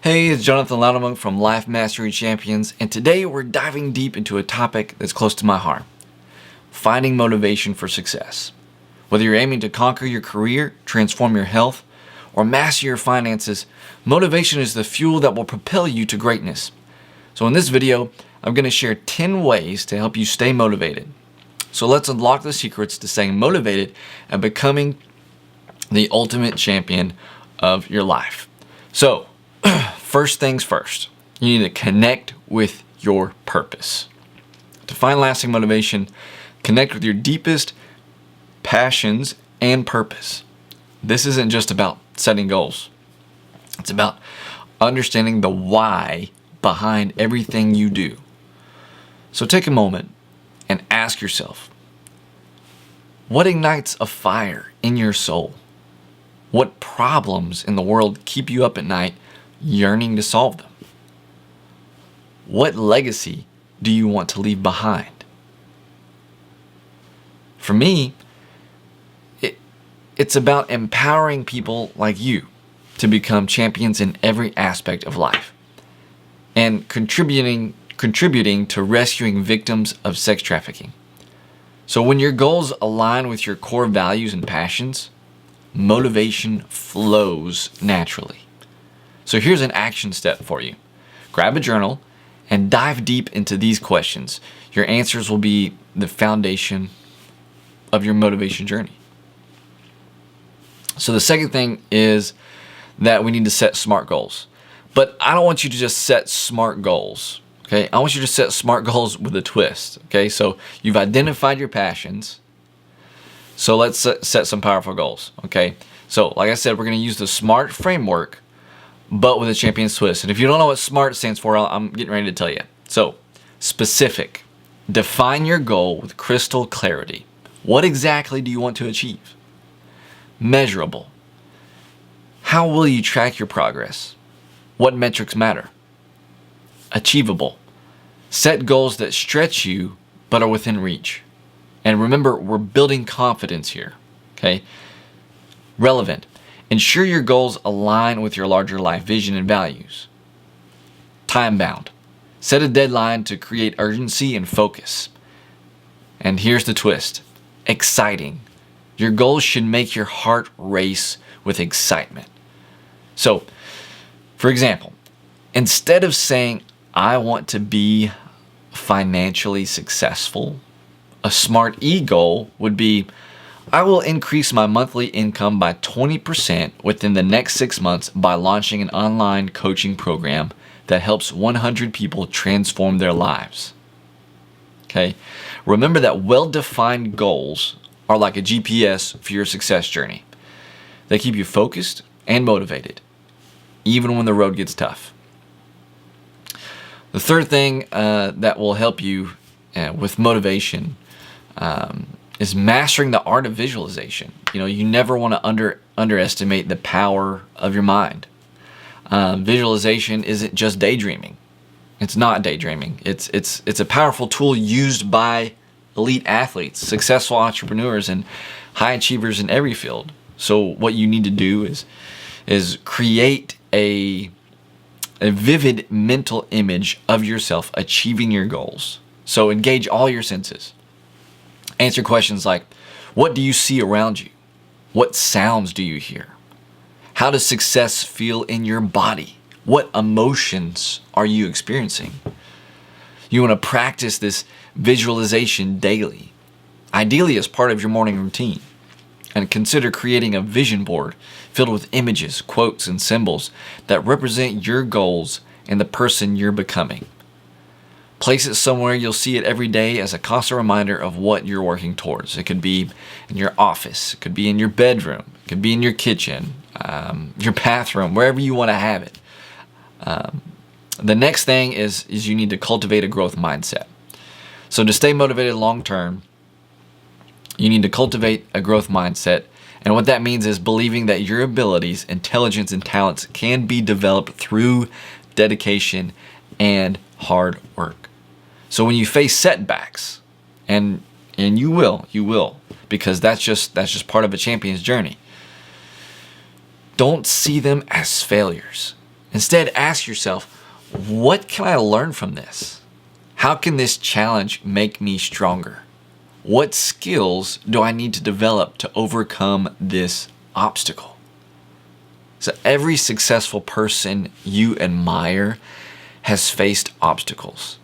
Hey, it's Jonathan Loudermilk from Life Mastery Champions, and today we're diving deep into a topic that's close to my heart: finding motivation for success. Whether you're aiming to conquer your career, transform your health, or master your finances, motivation is the fuel that will propel you to greatness. So in this video, I'm going to share 10 ways to help you stay motivated. So let's unlock the secrets to staying motivated and becoming the ultimate champion of your life. So, first things first, you need to connect with your purpose. To find lasting motivation, connect with your deepest passions and purpose. This isn't just about setting goals. It's about understanding the why behind everything you do. So take a moment and ask yourself, what ignites a fire in your soul? What problems in the world keep you up at night yearning to solve them? What legacy do you want to leave behind? For me, it's about empowering people like you to become champions in every aspect of life and contributing to rescuing victims of sex trafficking. So when your goals align with your core values and passions, motivation flows naturally. So here's an action step for you. Grab a journal and dive deep into these questions. Your answers will be the foundation of your motivation journey. So the second thing is that we need to set SMART goals. But I don't want you to just set SMART goals, okay? I want you to set SMART goals with a twist, okay? So you've identified your passions. So let's set some powerful goals, okay? So like I said, we're going to use the SMART framework, but with a champion's twist. And if you don't know what SMART stands for, I'm getting ready to tell you. So, specific. Define your goal with crystal clarity. What exactly do you want to achieve? Measurable. How will you track your progress? What metrics matter? Achievable. Set goals that stretch you but are within reach. And remember, we're building confidence here, okay? Relevant. Ensure your goals align with your larger life vision and values. Time-bound. Set a deadline to create urgency and focus. And here's the twist. Exciting. Your goals should make your heart race with excitement. So, for example, instead of saying, I want to be financially successful, a SMART E goal would be, I will increase my monthly income by 20% within the next 6 months by launching an online coaching program that helps 100 people transform their lives. Okay? Remember that well-defined goals are like a GPS for your success journey. They keep you focused and motivated, even when the road gets tough. The third thing that will help you with motivation is mastering the art of visualization. You never want to underestimate the power of your mind. Visualization isn't just daydreaming. It's not daydreaming. It's a powerful tool used by elite athletes, successful entrepreneurs, and high achievers in every field. So what you need to do is create a vivid mental image of yourself achieving your goals. So engage all your senses. Answer questions like, what do you see around you? What sounds do you hear? How does success feel in your body? What emotions are you experiencing? You want to practice this visualization daily, ideally as part of your morning routine. And consider creating a vision board filled with images, quotes, and symbols that represent your goals and the person you're becoming. Place it somewhere you'll see it every day as a constant reminder of what you're working towards. It could be in your office, it could be in your bedroom, it could be in your kitchen, your bathroom, wherever you want to have it. The next thing is you need to cultivate a growth mindset. So to stay motivated long term, you need to cultivate a growth mindset. And what that means is believing that your abilities, intelligence, and talents can be developed through dedication and hard work. So when you face setbacks, and you will, because that's just part of a champion's journey. Don't see them as failures. Instead, ask yourself, what can I learn from this? How can this challenge make me stronger? What skills do I need to develop to overcome this obstacle? So every successful person you admire has faced obstacles.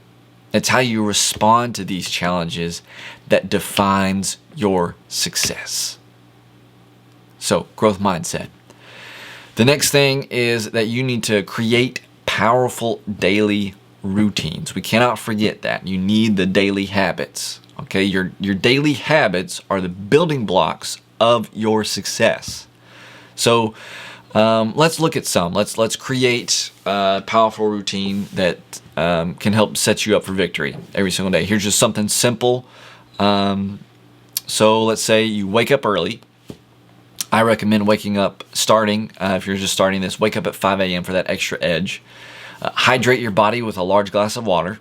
It's how you respond to these challenges that defines your success. So, growth mindset. The next thing is that you need to create powerful daily routines. We cannot forget that. You need the daily habits. Okay, your daily habits are the building blocks of your success. So let's look at some. Let's create a powerful routine that can help set you up for victory every single day. Here's just something simple. So let's say you wake up early. I recommend starting, if you're just starting this, wake up at 5 a.m. for that extra edge. Hydrate your body with a large glass of water.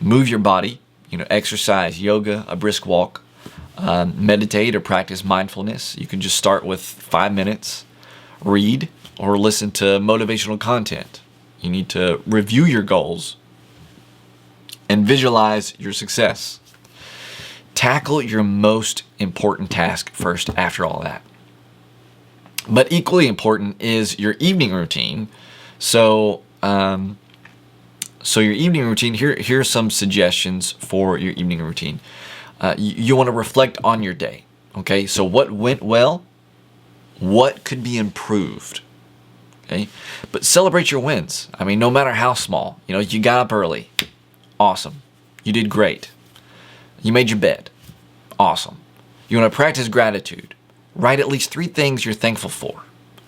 Move your body, exercise, yoga, a brisk walk, meditate or practice mindfulness. You can just start with 5 minutes. Read or listen to motivational content. You need to review your goals and visualize your success. Tackle your most important task first after all that. But equally important is your evening routine. So your evening routine, here are some suggestions for your evening routine. You want to reflect on your day. Okay, so what went well? What could be improved? Okay, but celebrate your wins. I mean, no matter how small. You got up early. Awesome. You did great. You made your bed. Awesome. You want to practice gratitude. Write at least 3 things you're thankful for.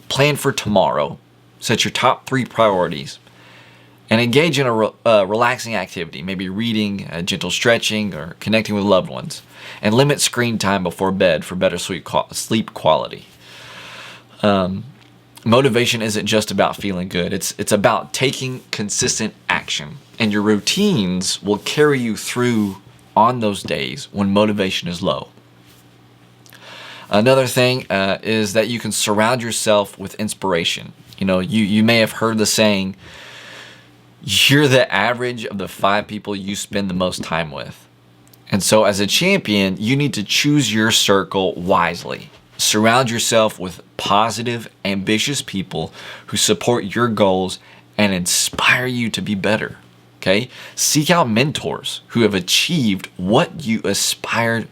Plan for tomorrow. Set your top 3 priorities. And engage in a relaxing activity, maybe reading, gentle stretching, or connecting with loved ones. And limit screen time before bed for better sleep quality. Motivation isn't just about feeling good. It's about taking consistent action. And your routines will carry you through on those days when motivation is low. Another thing is that you can surround yourself with inspiration. You may have heard the saying, you're the average of the 5 people you spend the most time with. And so as a champion, you need to choose your circle wisely. Surround yourself with positive, ambitious people who support your goals and inspire you to be better. Okay? Seek out mentors who have achieved what you aspire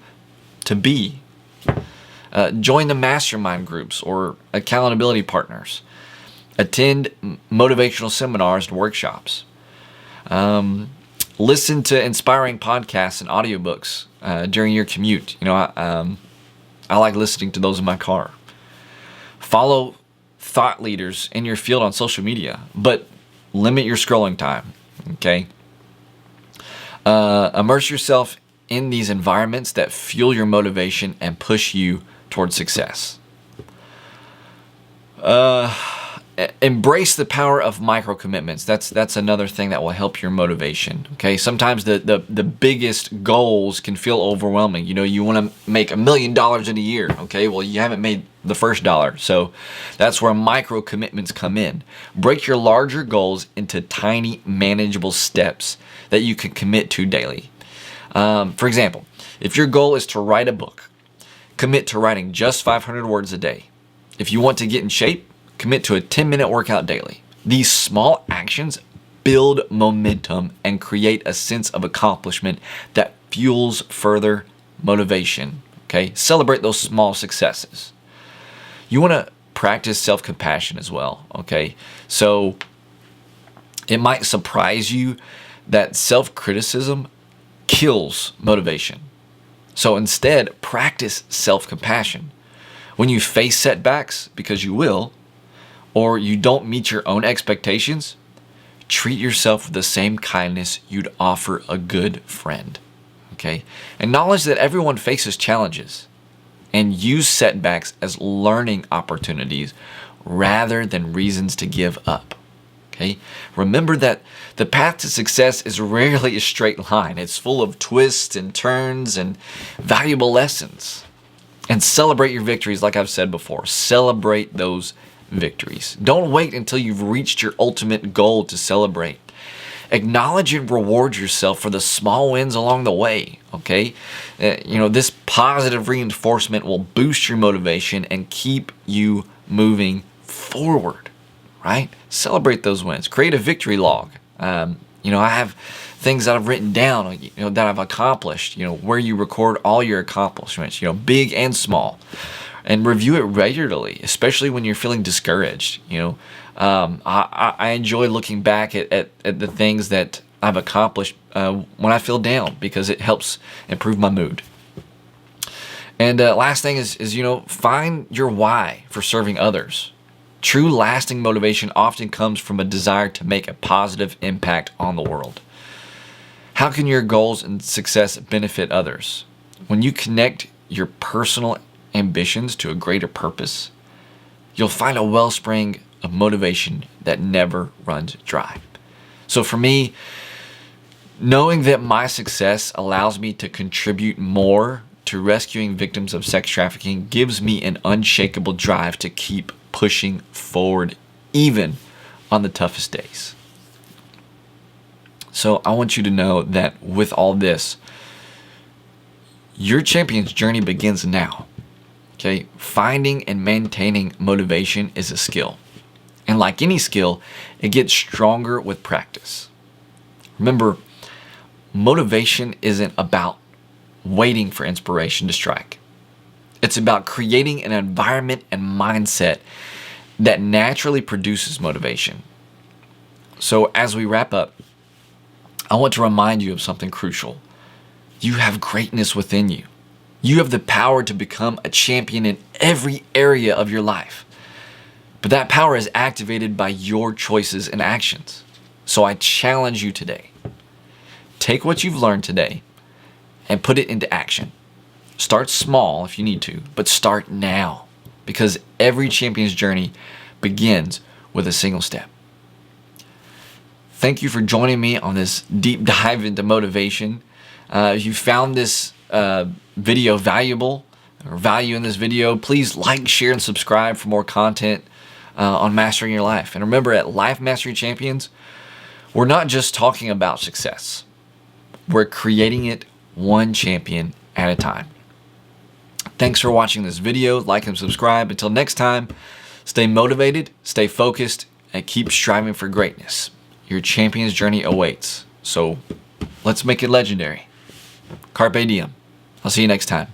to be. Join the mastermind groups or accountability partners. Attend motivational seminars and workshops. Listen to inspiring podcasts and audiobooks during your commute. I like listening to those in my car. Follow thought leaders in your field on social media, but limit your scrolling time. Okay? Immerse yourself in these environments that fuel your motivation and push you towards success. Embrace the power of micro commitments. That's another thing that will help your motivation. Okay, sometimes the biggest goals can feel overwhelming. You want to make $1 million in a year. Okay, well, you haven't made the first dollar, so that's where micro commitments come in. Break your larger goals into tiny, manageable steps that you can commit to daily. For example, if your goal is to write a book, commit to writing just 500 words a day. If you want to get in shape, commit to a 10-minute workout daily. These small actions build momentum and create a sense of accomplishment that fuels further motivation. Okay? Celebrate those small successes. You want to practice self-compassion as well. Okay? So it might surprise you that self-criticism kills motivation. So instead, practice self-compassion. When you face setbacks, because you will, or you don't meet your own expectations, treat yourself with the same kindness you'd offer a good friend. Okay? Acknowledge that everyone faces challenges and use setbacks as learning opportunities rather than reasons to give up. Okay? Remember that the path to success is rarely a straight line. It's full of twists and turns and valuable lessons. And celebrate your victories, like I've said before. Celebrate those victories. Don't wait until you've reached your ultimate goal to celebrate. Acknowledge and reward yourself for the small wins along the way, okay? This positive reinforcement will boost your motivation and keep you moving forward, right? Celebrate those wins. Create a victory log. I have things that I've written down, that I've accomplished, where you record all your accomplishments, big and small, and review it regularly, especially when you're feeling discouraged. I enjoy looking back at the things that I've accomplished when I feel down, because it helps improve my mood. And last thing is find your why for serving others. True lasting motivation often comes from a desire to make a positive impact on the world. How can your goals and success benefit others? When you connect your personal ambitions to a greater purpose, you'll find a wellspring of motivation that never runs dry. So for me, knowing that my success allows me to contribute more to rescuing victims of sex trafficking gives me an unshakable drive to keep pushing forward, even on the toughest days. So I want you to know that with all this, your champion's journey begins now. Okay? Finding and maintaining motivation is a skill. And like any skill, it gets stronger with practice. Remember, motivation isn't about waiting for inspiration to strike. It's about creating an environment and mindset that naturally produces motivation. So as we wrap up, I want to remind you of something crucial. You have greatness within you. You have the power to become a champion in every area of your life. But that power is activated by your choices and actions. So I challenge you today. Take what you've learned today and put it into action. Start small if you need to, but start now, because every champion's journey begins with a single step. Thank you for joining me on this deep dive into motivation. If you found this video valuable or value in this video, please like, share, and subscribe for more content on mastering your life. And remember, at Life Mastery Champions, we're not just talking about success. We're creating it one champion at a time. Thanks for watching this video. Like and subscribe. Until next time, stay motivated, stay focused, and keep striving for greatness. Your champion's journey awaits. So let's make it legendary. Carpe diem. I'll see you next time.